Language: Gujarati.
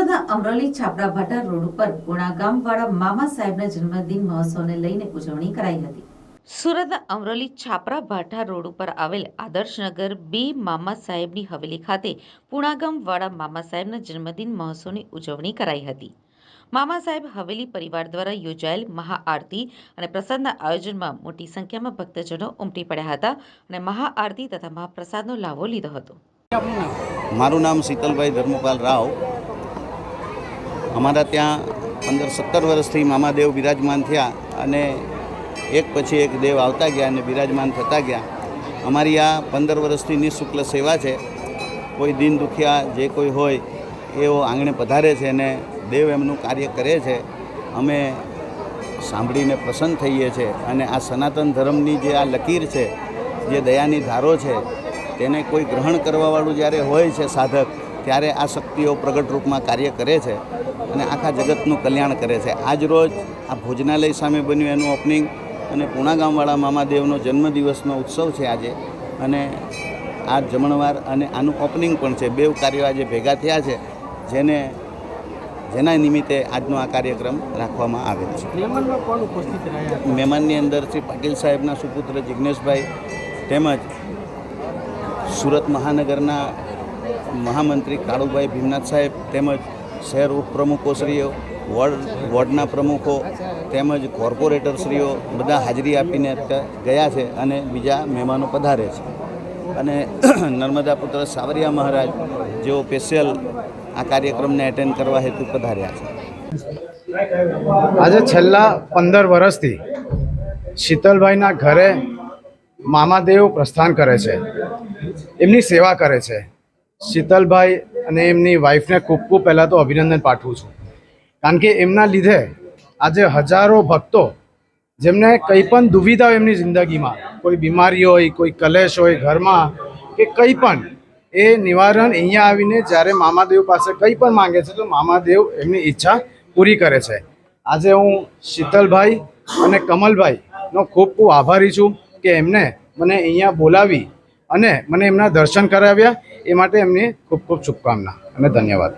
સુરતના અમરોલી છાપરા ભાટા રોડ ઉપર પુણા ગામવાળા મામા સાહેબના જન્મદિન મહોત્સવને લઈને ઉજવણી કરાઈ હતી। સુરતના અમરોલી છાપરા ભાટા રોડ ઉપર આવેલ આદર્શનગર બી મામા સાહેબની હવેલી ખાતે પુણા ગામવાળા મામા સાહેબના જન્મદિન મહોત્સવની ઉજવણી કરાઈ હતી। મામા સાહેબ હવેલી પરિવાર દ્વારા યોજાયેલ મહાઆરતી અને પ્રસાદના આયોજનમાં મોટી સંખ્યામાં ભક્તજનો ઉમટી પડ્યા હતા અને મહાઆરતી તથા મહાપ્રસાદનો લાભો લીધો હતો। મારું નામ શીતલભાઈ ધર્મપાલ રાવ। અમારા ત્યાં 15-17 વર્ષથી મામાદેવ બિરાજમાન થયા અને એક પછી એક દેવ આવતા ગયા અને બિરાજમાન થતા ગયા। અમારી આ 15 વર્ષથી નિઃશુલ્ક સેવા છે। કોઈ દીન દુખિયા જે કોઈ હોય એવો આંગણે પધારે છે અને દેવ એમનું કાર્ય કરે છે। અમે સાંભળીને પ્રસન્ન થઈએ છીએ અને આ સનાતન ધર્મની જે આ લકીર છે, જે દયાની ધારો છે, તેને કોઈ ગ્રહણ કરવાવાળું જ્યારે હોય છે સાધક, ત્યારે આ શક્તિઓ પ્રગટ રૂપમાં કાર્ય કરે છે અને આખા જગતનું કલ્યાણ કરે છે। આજ રોજ આ ભોજનાલય સામે બન્યું એનું ઓપનિંગ અને પુણા ગામવાળા મામાદેવનો જન્મદિવસનો ઉત્સવ છે આજે, અને આ જમણવાર અને આનું ઓપનિંગ પણ છે। બે કાર્યો આજે ભેગા થયા છે, જેના નિમિત્તે આજનો આ કાર્યક્રમ રાખવામાં આવેલ છે। મહેમાનની અંદર શ્રી પાટીલ સાહેબના સુપુત્ર જિજ્ઞેશભાઈ તેમજ સુરત મહાનગરના મહામંત્રી કાળુભાઈ ભીમનાથ સાહેબ તેમજ શહેર ઉપપ્રમુખોશ્રીઓ, વોર્ડના પ્રમુખો તેમજ કોર્પોરેટરશ્રીઓ બધા હાજરી આપીને ગયા છે અને બીજા મહેમાનો પધારે છે। અને નર્મદા પુત્ર સાવરિયા મહારાજ જેઓ સ્પેશિયલ આ કાર્યક્રમને એટેન્ડ કરવા હેતુ પધાર્યા છે। આજે છેલ્લા 15 વર્ષથી શીતલભાઈના ઘરે મામાદેવ પ્રસ્થાન કરે છે, એમની સેવા કરે છે। શીતલભાઈ અને એમની વાઈફને ખૂબ ખૂબ પહેલાં તો અભિનંદન પાઠવું છું, કારણ કે એમના લીધે આજે હજારો ભક્તો જેમને કંઈ પણ દુવિધા હોય એમની જિંદગીમાં, કોઈ બીમારી હોય, કોઈ કલેશ હોય ઘરમાં કે કંઈ પણ, એ નિવારણ અહીંયા આવીને જ્યારે મામાદેવ પાસે કંઈ પણ માંગે છે તો મામાદેવ એમની ઈચ્છા પૂરી કરે છે। આજે હું શીતલભાઈ અને કમલભાઈનો ખૂબ ખૂબ આભારી છું કે એમને મને અહીંયા બોલાવી અને મને એમના દર્શન કરાવ્યા, એ માટે એમની ખૂબ ખૂબ શુભકામના અને ધન્યવાદ।